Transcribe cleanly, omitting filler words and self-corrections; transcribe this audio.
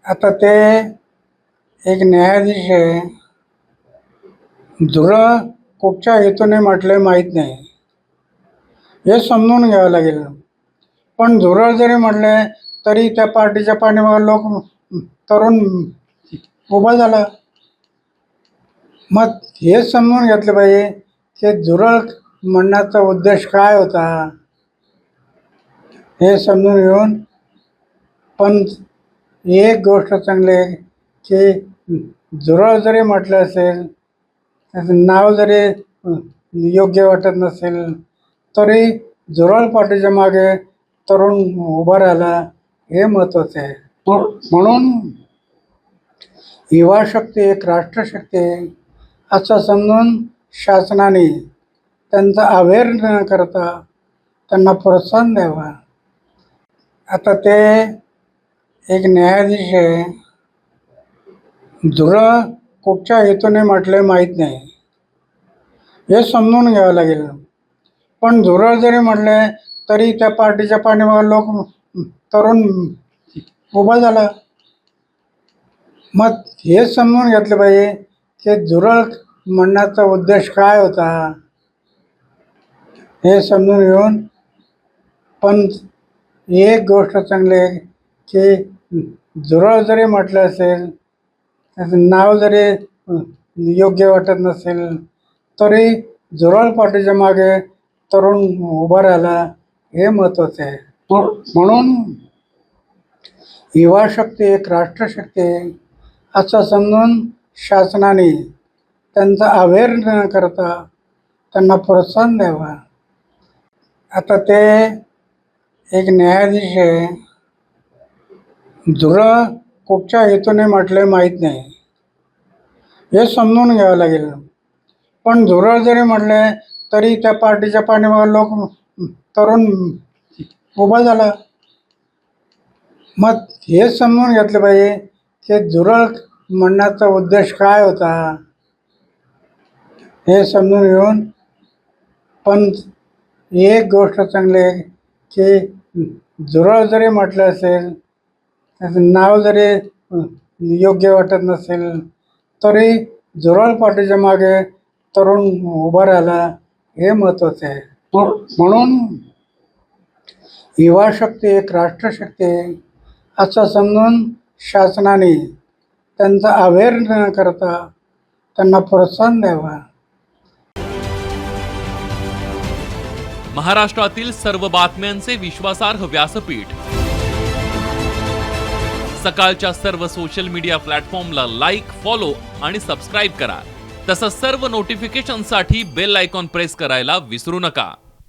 आता ते एक न्यायाधीश आहे, धुरं कुठच्या हेतूने म्हटलंय माहीत नाही, हे समजून घ्यावं लागेल. पण धुरळ जरी म्हटले तरी त्या पार्टीच्या पाठीमागे लोक तरुण उभा झाला. मग हे समजून घेतलं पाहिजे की धुरळ म्हणण्याचा उद्देश काय होता, हे समजून घेऊन. पण एक गोष्ट चांगली आहे की झुरळ जरी म्हटलं असेल, त्याचं नाव जरी योग्य वाटत नसेल, तरी झुरळ पार्टीच्या मागे तरुण उभा राहिला हे महत्त्वाचं आहे. म्हणून युवा शक्ती एक राष्ट्रशक्ती आहे असं समजून शासनाने त्यांचा अवेअर न करता त्यांना प्रोत्साहन द्यावं. आता ते एक न्यायाधीश आहे, धुरं कुठच्या हेतूने म्हटलंय माहीत नाही, हे समजून घ्यावं लागेल. पण धुरळ जरी म्हटले तरी त्या पार्टीच्या पाठीमागे लोक तरुण उभा झाला. मग हे समजून घेतलं पाहिजे की धुरळ म्हणण्याचा उद्देश काय होता, हे समजून घेऊन. पण एक गोष्ट चांगली आहे की झुरळ जरी म्हटलं असेल, त्याचं नाव जरी योग्य वाटत नसेल, तरी झुरळ पार्टीच्या मागे तरुण उभा राहिला हे महत्त्वाचं आहे. म्हणून युवा शक्ती एक राष्ट्रशक्ती आहे असं समजून शासनाने त्यांचा अवेअर न करता त्यांना प्रोत्साहन द्यावं. आता ते एक न्यायाधीश आहे, धुरळ कुठच्या हेतूने म्हटलंय माहीत नाही, हे समजून घ्यावं लागेल. पण धुरळ जरी म्हटले तरी त्या पार्टीच्या पाठीमागे लोक तरुण उभा झाला. मग हे समजून घेतलं पाहिजे की धुरळ म्हणण्याचा उद्देश काय होता, हे समजून घेऊन. पण एक गोष्ट चांगली आहे की झुरळ जरी म्हटलं असेल, त्याचं नाव जरी योग्य वाटत नसेल, तरी झुरळ पार्टीच्या मागे तरुण उभा राहिला हे महत्त्वाचं आहे. म्हणून युवा शक्ती एक राष्ट्रशक्ती आहे असं समजून शासनाने त्यांचा अवेअर न करता त्यांना प्रोत्साहन द्यावं. महाराष्ट्रातील सर्व बातम्यांचे विश्वासार्ह व्यासपीठ. सकाळच्या सर्व सोशल मीडिया प्लॅटफॉर्मला लाईक, फॉलो आणि सबस्क्राईब करा. तसंच सर्व नोटिफिकेशनसाठी बेल आयकॉन प्रेस करायला विसरू नका.